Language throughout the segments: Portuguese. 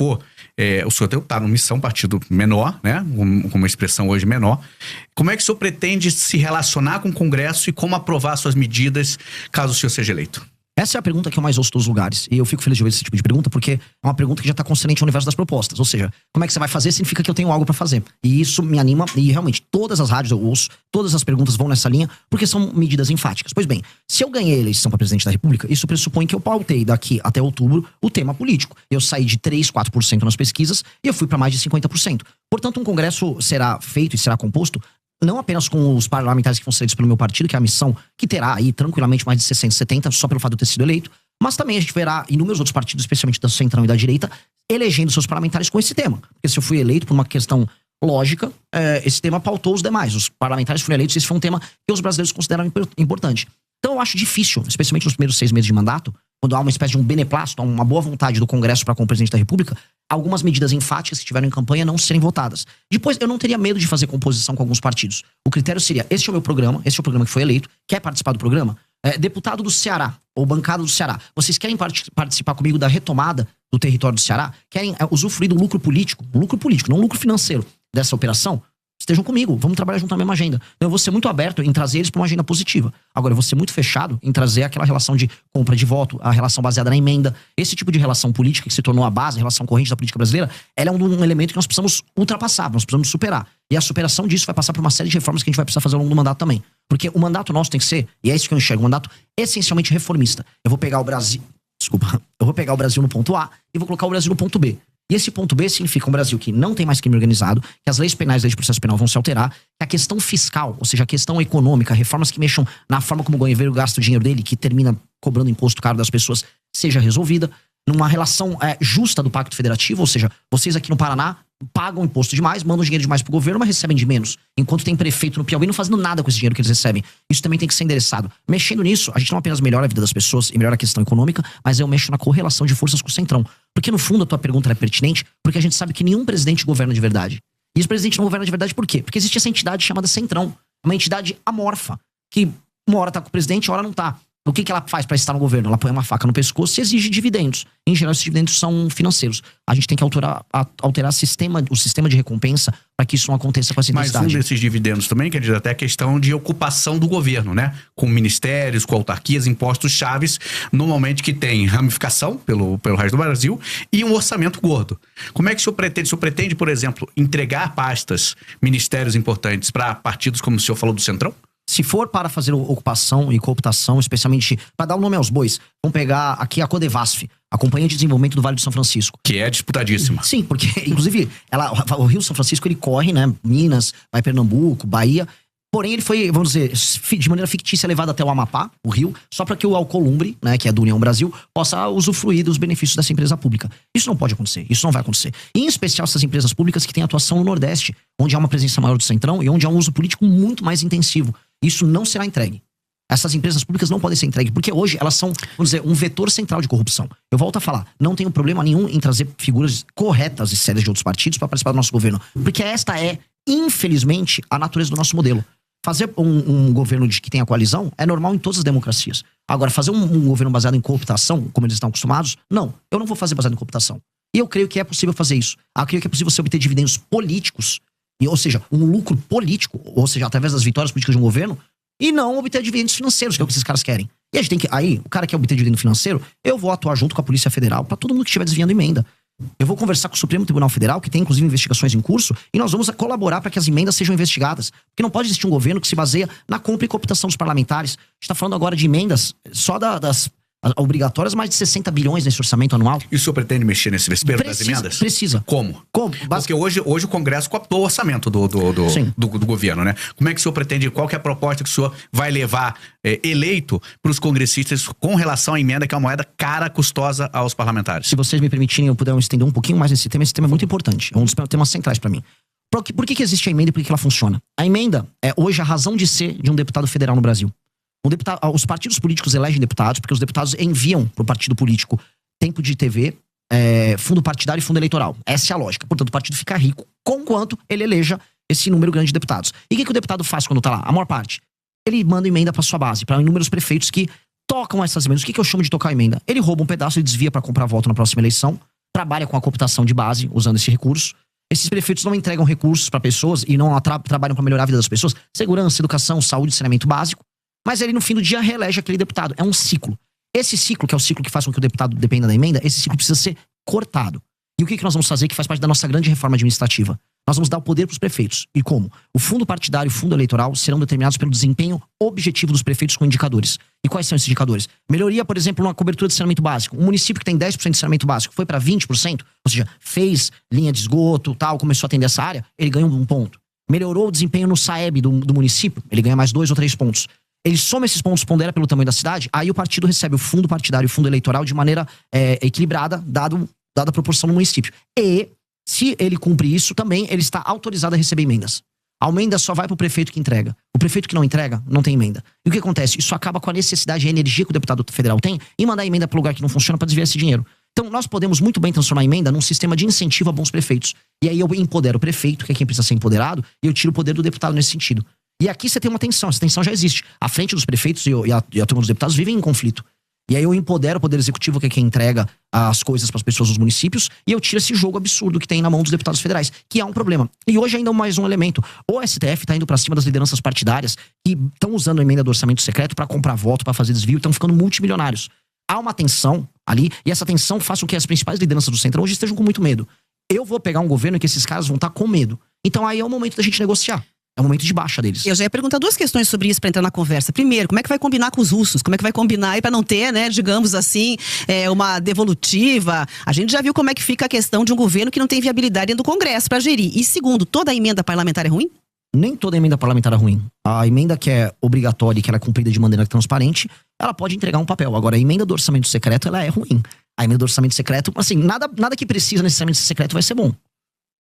for... o senhor está numa missão, partido menor, né? Com uma expressão hoje menor. Como é que o senhor pretende se relacionar com o Congresso e como aprovar suas medidas caso o senhor seja eleito? Essa é a pergunta que eu mais ouço dos lugares. E eu fico feliz de ouvir esse tipo de pergunta, porque é uma pergunta que já está consonante ao universo das propostas. Ou seja, como é que você vai fazer significa que eu tenho algo para fazer. E isso me anima, e realmente todas as rádios eu ouço, todas as perguntas vão nessa linha, porque são medidas enfáticas. Pois bem, se eu ganhei a eleição para presidente da República, isso pressupõe que eu pautei daqui até outubro o tema político. Eu saí de 3, 4% nas pesquisas e eu fui para mais de 50%. Portanto, um congresso será feito e será composto não apenas com os parlamentares que vão ser eleitos pelo meu partido, que é a missão que terá aí tranquilamente mais de 60, 70, só pelo fato de eu ter sido eleito, mas também a gente verá inúmeros outros partidos, especialmente da centrão e da direita, elegendo seus parlamentares com esse tema. Porque se eu fui eleito por uma questão lógica, esse tema pautou os demais. Os parlamentares foram eleitos, esse foi um tema que os brasileiros consideram importante. Então eu acho difícil, especialmente nos primeiros 6 meses de mandato, quando há uma espécie de um beneplácito, uma boa vontade do Congresso para com o presidente da República, algumas medidas enfáticas que estiveram em campanha não serem votadas. Depois, eu não teria medo de fazer composição com alguns partidos. O critério seria, este é o meu programa, este é o programa que foi eleito, quer participar do programa? Deputado do Ceará, ou bancada do Ceará, vocês querem participar comigo da retomada do território do Ceará? Querem usufruir do lucro político, não lucro financeiro dessa operação? Estejam comigo, vamos trabalhar junto na mesma agenda. Então eu vou ser muito aberto em trazer eles para uma agenda positiva. Agora, eu vou ser muito fechado em trazer aquela relação de compra de voto, a relação baseada na emenda. Esse tipo de relação política que se tornou a base, a relação corrente da política brasileira, ela é um elemento que nós precisamos ultrapassar, nós precisamos superar. E a superação disso vai passar por uma série de reformas que a gente vai precisar fazer ao longo do mandato também. Porque o mandato nosso tem que ser, e é isso que eu enxergo, um mandato essencialmente reformista. Eu vou pegar o Brasil no ponto A e vou colocar o Brasil no ponto B. E esse ponto B significa um Brasil que não tem mais crime organizado, que as leis penais e leis de processo penal vão se alterar, que a questão fiscal, ou seja, a questão econômica, reformas que mexam na forma como o governo gasta o dinheiro dele, que termina cobrando imposto caro das pessoas, seja resolvida, numa relação justa do Pacto Federativo, ou seja, vocês aqui no Paraná pagam imposto demais, mandam dinheiro demais pro governo, mas recebem de menos. Enquanto tem prefeito no Piauí não fazendo nada com esse dinheiro que eles recebem. Isso também tem que ser endereçado. Mexendo nisso, a gente não apenas melhora a vida das pessoas e melhora a questão econômica, mas eu mexo na correlação de forças com o Centrão. Porque no fundo a tua pergunta é pertinente, porque a gente sabe que nenhum presidente governa de verdade. E esse presidente não governa de verdade por quê? Porque existe essa entidade chamada Centrão. Uma entidade amorfa, que uma hora tá com o presidente, uma hora não tá. O que ela faz para estar no governo? Ela põe uma faca no pescoço e exige dividendos. Em geral, esses dividendos são financeiros. A gente tem que alterar o sistema de recompensa para que isso não aconteça com essa intensidade. Mas um desses dividendos também, quer dizer, até a questão de ocupação do governo, né? Com ministérios, com autarquias, impostos chaves, normalmente que tem ramificação pelo resto do Brasil e um orçamento gordo. Como é que o senhor pretende? O senhor pretende, por exemplo, entregar pastas, ministérios importantes para partidos como o senhor falou do Centrão? Se for para fazer ocupação e cooptação, especialmente para dar o nome aos bois, vamos pegar aqui a Codevasf, a Companhia de Desenvolvimento do Vale do São Francisco. Que é disputadíssima. Sim, porque, inclusive, o Rio São Francisco, ele corre, né? Minas, vai Pernambuco, Bahia. Porém, ele foi, vamos dizer, de maneira fictícia levado até o Amapá, o Rio, só para que o Alcolumbre, né, que é do União Brasil, possa usufruir dos benefícios dessa empresa pública. Isso não pode acontecer, isso não vai acontecer. E, em especial essas empresas públicas que têm atuação no Nordeste, onde há uma presença maior do Centrão e onde há um uso político muito mais intensivo. Isso não será entregue. Essas empresas públicas não podem ser entregues, porque hoje elas são, vamos dizer, um vetor central de corrupção. Eu volto a falar, não tenho problema nenhum em trazer figuras corretas e sérias de outros partidos para participar do nosso governo, porque esta é, infelizmente, a natureza do nosso modelo. Fazer um governo que tenha coalizão é normal em todas as democracias. Agora, fazer um governo baseado em cooptação, como eles estão acostumados, não. Eu não vou fazer baseado em cooptação. E eu creio que é possível fazer isso. Eu creio que é possível você obter dividendos políticos, ou seja, um lucro político, ou seja, através das vitórias políticas de um governo, e não obter dividendos financeiros, que é o que esses caras querem. E a gente tem que... Aí, o cara quer obter dividendo financeiro, eu vou atuar junto com a Polícia Federal para todo mundo que estiver desviando emenda. Eu vou conversar com o Supremo Tribunal Federal, que tem inclusive investigações em curso, e nós vamos colaborar para que as emendas sejam investigadas. Porque não pode existir um governo que se baseia na compra e cooptação dos parlamentares. A gente está falando agora de emendas só das obrigatórias, mais de 60 bilhões nesse orçamento anual. E o senhor pretende mexer nesse vespeiro das emendas? Precisa. Como? Porque hoje o Congresso cooptou o orçamento do governo, né? Como é que o senhor pretende, qual que é a proposta que o senhor vai levar eleito para os congressistas com relação à emenda, que é uma moeda cara, custosa aos parlamentares? Se vocês me permitirem, eu puder estender um pouquinho mais nesse tema, esse tema é muito importante. É um dos temas centrais para mim. Por que existe a emenda e por que ela funciona? A emenda é hoje a razão de ser de um deputado federal no Brasil. Os partidos políticos elegem deputados porque os deputados enviam para o partido político tempo de TV, fundo partidário e fundo eleitoral. Essa é a lógica. Portanto, o partido fica rico conquanto ele eleja esse número grande de deputados. E o que o deputado faz quando tá lá? A maior parte. Ele manda emenda para sua base, para inúmeros prefeitos que tocam essas emendas. O que eu chamo de tocar emenda? Ele rouba um pedaço e desvia para comprar voto na próxima eleição. trabalha com a cooptação de base, usando esse recurso. Esses prefeitos não entregam recursos para pessoas e não trabalham para melhorar a vida das pessoas. Segurança, educação, saúde, saneamento básico. Mas ele, no fim do dia, reelege aquele deputado. É um ciclo. Esse ciclo, que é o ciclo que faz com que o deputado dependa da emenda, esse ciclo precisa ser cortado. E o que nós vamos fazer, que faz parte da nossa grande reforma administrativa? Nós vamos dar o poder para os prefeitos. E como? O fundo partidário e o fundo eleitoral serão determinados pelo desempenho objetivo dos prefeitos com indicadores. E quais são esses indicadores? Melhoria, por exemplo, na cobertura de saneamento básico. Um município que tem 10% de saneamento básico foi para 20%, ou seja, fez linha de esgoto, tal, começou a atender essa área, ele ganha um ponto. Melhorou o desempenho no SAEB do município, ele ganha mais 2 ou 3 pontos. Ele soma esses pontos, pondera pelo tamanho da cidade, aí o partido recebe o fundo partidário e o fundo eleitoral de maneira equilibrada, dada a proporção do município. E, se ele cumpre isso, também ele está autorizado a receber emendas. A emenda só vai para o prefeito que entrega. O prefeito que não entrega, não tem emenda. E o que acontece? Isso acaba com a necessidade e a energia que o deputado federal tem em mandar emenda para o lugar que não funciona para desviar esse dinheiro. Então, nós podemos muito bem transformar a emenda num sistema de incentivo a bons prefeitos. E aí eu empodero o prefeito, que é quem precisa ser empoderado, e eu tiro o poder do deputado nesse sentido. E aqui você tem uma tensão, essa tensão já existe. A frente dos prefeitos e a turma dos deputados vivem em conflito. E aí eu empodero o poder executivo, que é quem entrega as coisas para as pessoas dos municípios, e eu tiro esse jogo absurdo que tem na mão dos deputados federais, que é um problema. E hoje ainda mais um elemento. O STF está indo para cima das lideranças partidárias que estão usando a emenda do orçamento secreto para comprar voto, para fazer desvio, e estão ficando multimilionários. Há uma tensão ali, e essa tensão faz com que as principais lideranças do Centrão hoje estejam com muito medo. Eu vou pegar um governo em que esses caras vão estar com medo. Então aí é o momento da gente negociar. É o momento de baixa deles. Eu já ia perguntar 2 questões sobre isso para entrar na conversa. Primeiro, como é que vai combinar com os russos? Como é que vai combinar aí para não ter, né, digamos assim, uma devolutiva? A gente já viu como é que fica a questão de um governo que não tem viabilidade dentro do Congresso para gerir. E segundo, toda a emenda parlamentar é ruim? Nem toda emenda parlamentar é ruim. A emenda que é obrigatória e que ela é cumprida de maneira transparente, ela pode entregar um papel. Agora, a emenda do orçamento secreto, ela é ruim. A emenda do orçamento secreto, assim, nada que precisa necessariamente ser secreto vai ser bom.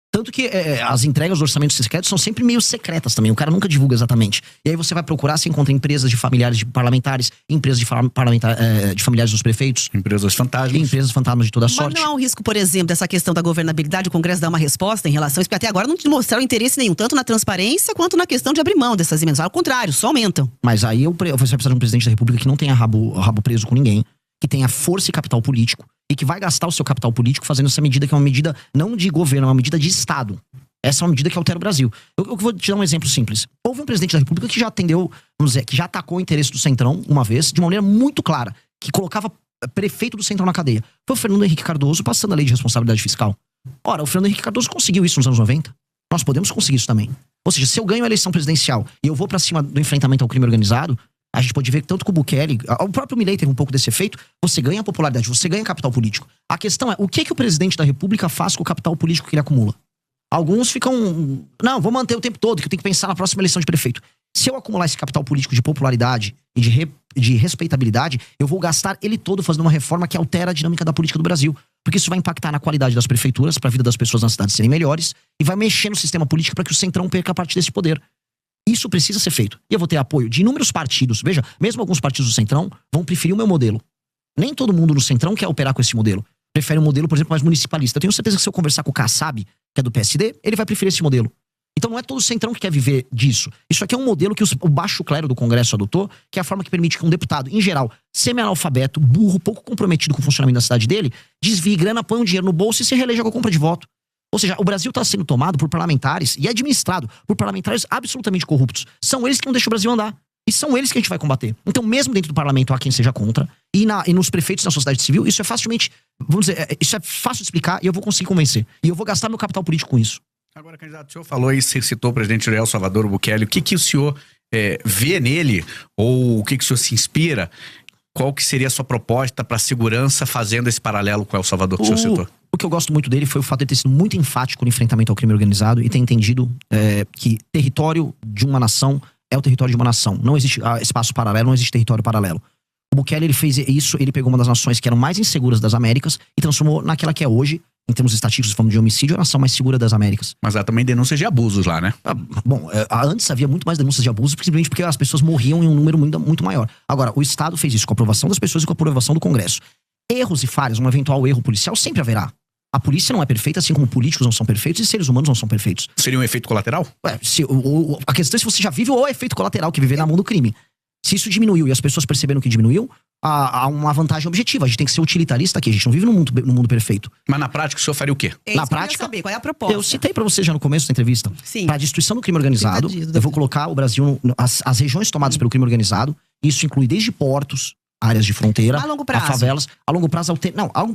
Tanto que as entregas do orçamento secreto são sempre meio secretas também. O cara nunca divulga exatamente. E aí você vai procurar, você encontra empresas de familiares de parlamentares, empresas de familiares dos prefeitos. Empresas fantasmas. Empresas fantasmas de toda sorte. Mas não há um risco, por exemplo, dessa questão da governabilidade, o Congresso dar uma resposta em relação a isso, porque até agora não mostraram interesse nenhum, tanto na transparência quanto na questão de abrir mão dessas emendas. Ao contrário, só aumentam. Mas aí você vai precisar de um presidente da República que não tenha rabo preso com ninguém, que tenha força e capital político, e que vai gastar o seu capital político fazendo essa medida, que é uma medida não de governo, é uma medida de Estado. Essa é uma medida que altera o Brasil. Eu vou te dar um exemplo simples. Houve um presidente da República que já atendeu, vamos dizer, que já atacou o interesse do Centrão uma vez, de uma maneira muito clara, que colocava prefeito do Centrão na cadeia. Foi o Fernando Henrique Cardoso passando a lei de responsabilidade fiscal. Ora, o Fernando Henrique Cardoso conseguiu isso nos anos 90. Nós podemos conseguir isso também. Ou seja, se eu ganho a eleição presidencial e eu vou pra cima do enfrentamento ao crime organizado, a gente pode ver que tanto que o Bukele, o próprio Milei teve um pouco desse efeito, você ganha popularidade, você ganha capital político. A questão é, o que o presidente da República faz com o capital político que ele acumula? Alguns ficam, não, vou manter o tempo todo, que eu tenho que pensar na próxima eleição de prefeito. Se eu acumular esse capital político de popularidade e de respeitabilidade, eu vou gastar ele todo fazendo uma reforma que altera a dinâmica da política do Brasil. Porque isso vai impactar na qualidade das prefeituras, para a vida das pessoas nas cidades serem melhores, e vai mexer no sistema político para que o Centrão perca parte desse poder. Isso precisa ser feito. E eu vou ter apoio de inúmeros partidos. Veja, mesmo alguns partidos do Centrão vão preferir o meu modelo. Nem todo mundo no Centrão quer operar com esse modelo. Prefere um modelo, por exemplo, mais municipalista. Eu tenho certeza que se eu conversar com o Kassab, que é do PSD, ele vai preferir esse modelo. Então não é todo o Centrão que quer viver disso. Isso aqui é um modelo que o baixo clero do Congresso adotou, que é a forma que permite que um deputado, em geral, semi-analfabeto, burro, pouco comprometido com o funcionamento da cidade dele, desvie grana, põe um dinheiro no bolso e se reeleja com a compra de voto. Ou seja, o Brasil está sendo tomado por parlamentares e administrado por parlamentares absolutamente corruptos. São eles que não deixam o Brasil andar. E são eles que a gente vai combater. Então, mesmo dentro do parlamento, há quem seja contra. E nos prefeitos da sociedade civil, isso é facilmente, vamos dizer, isso é fácil de explicar e eu vou conseguir convencer. E eu vou gastar meu capital político com isso. Agora, candidato, o senhor falou e citou o presidente de El Salvador, o Bukele. O que o senhor vê nele? Ou o que o senhor se inspira? Qual que seria a sua proposta para a segurança fazendo esse paralelo com El Salvador que o senhor citou? O que eu gosto muito dele foi o fato de ter sido muito enfático no enfrentamento ao crime organizado e ter entendido que território de uma nação é o território de uma nação. Não existe espaço paralelo, não existe território paralelo. O Bukele, ele fez isso, ele pegou uma das nações que eram mais inseguras das Américas e transformou naquela que é hoje, em termos estatísticos, falando de homicídio, a nação mais segura das Américas. Mas há também denúncias de abusos lá, né? Antes havia muito mais denúncias de abusos, simplesmente porque as pessoas morriam em um número muito maior. Agora, o Estado fez isso com a aprovação das pessoas e com a aprovação do Congresso. Erros e falhas, um eventual erro policial, sempre haverá. A polícia não é perfeita, assim como políticos não são perfeitos e seres humanos não são perfeitos. Seria um efeito colateral? A questão é se você já vive o efeito colateral, que é viver na mão do crime. Se isso diminuiu e as pessoas perceberam que diminuiu, a uma vantagem objetiva. A gente tem que ser utilitarista aqui. A gente não vive no mundo perfeito. Mas na prática o senhor faria o quê? É isso Na que eu queria prática, saber, qual é a proposta? Eu citei pra você já no começo da entrevista. Sim. Para a destruição do crime organizado, Fica eu vou colocar o Brasil, as regiões tomadas pelo crime organizado. Isso inclui desde portos, áreas de fronteira, A longo prazo. favelas. A longo prazo,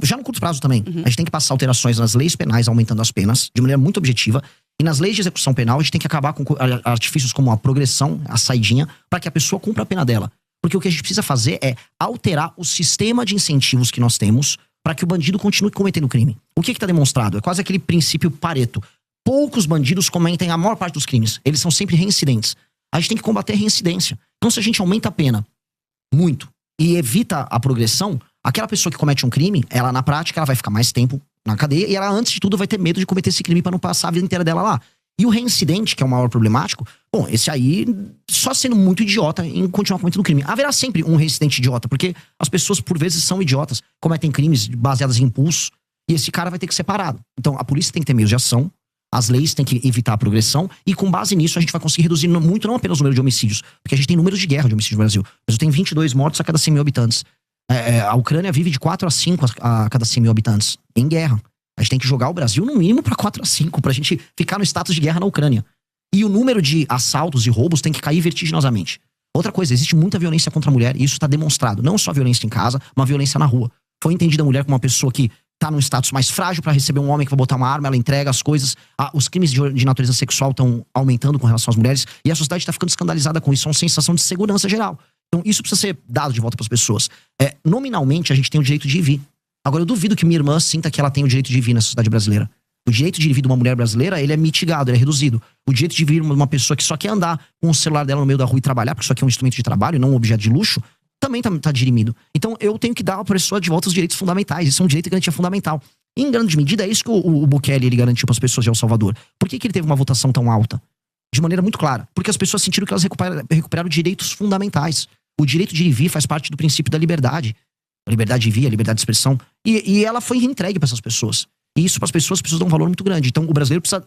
já no curto prazo também. A gente tem que passar alterações nas leis penais, aumentando as penas, de maneira muito objetiva. E nas leis de execução penal, a gente tem que acabar com artifícios como a progressão, a saidinha, para que a pessoa cumpra a pena dela. Porque o que a gente precisa fazer é alterar o sistema de incentivos que nós temos para que o bandido continue cometendo crime. O que está demonstrado? É quase aquele princípio Pareto. Poucos bandidos cometem a maior parte dos crimes. Eles são sempre reincidentes. A gente tem que combater a reincidência. Então, se a gente aumenta a pena muito e evita a progressão, aquela pessoa que comete um crime, ela na prática ela vai ficar mais tempo na cadeia e ela, antes de tudo, vai ter medo de cometer esse crime para não passar a vida inteira dela lá. E o reincidente, que é o maior problemático, bom, esse aí só sendo muito idiota em continuar cometendo crime. Haverá sempre um reincidente idiota, porque as pessoas, por vezes, são idiotas, cometem crimes baseados em impulso, e esse cara vai ter que ser parado. Então, a polícia tem que ter meios de ação, as leis têm que evitar a progressão, e com base nisso a gente vai conseguir reduzir muito, não apenas o número de homicídios, porque a gente tem números de guerra de homicídio no Brasil. O Brasil tem 22 mortos a cada 100 mil habitantes. A Ucrânia vive de 4 a 5 a cada 100 mil habitantes, em guerra. A gente tem que jogar o Brasil no mínimo para 4 a 5, pra gente ficar no status de guerra na Ucrânia. E o número de assaltos e roubos tem que cair vertiginosamente. Outra coisa, existe muita violência contra a mulher, e isso está demonstrado. Não só violência em casa, mas violência na rua. Foi entendida a mulher como uma pessoa que tá num status mais frágil para receber um homem que vai botar uma arma, ela entrega as coisas. Os crimes de natureza sexual estão aumentando com relação às mulheres, e a sociedade está ficando escandalizada com isso. É uma sensação de segurança geral. Então isso precisa ser dado de volta para as pessoas. Nominalmente, a gente tem o direito de ir e vir. Agora, eu duvido que minha irmã sinta que ela tem o direito de vir na sociedade brasileira. O direito de ir de uma mulher brasileira, ele é mitigado, ele é reduzido. O direito de vir uma pessoa que só quer andar com o celular dela no meio da rua e trabalhar, porque isso aqui é um instrumento de trabalho e não um objeto de luxo, também tá dirimido. Então, eu tenho que dar à pessoa de volta os direitos fundamentais. Isso é um direito de garantia fundamental. E, em grande medida, é isso que o Bukele ele garantiu para as pessoas de El Salvador. Por que ele teve uma votação tão alta? De maneira muito clara. Porque as pessoas sentiram que elas recuperaram direitos fundamentais. O direito de ir e vir faz parte do princípio da liberdade. A liberdade de vir, a liberdade de expressão. E ela foi entregue para essas pessoas. E isso para as pessoas dão um valor muito grande. Então o brasileiro precisa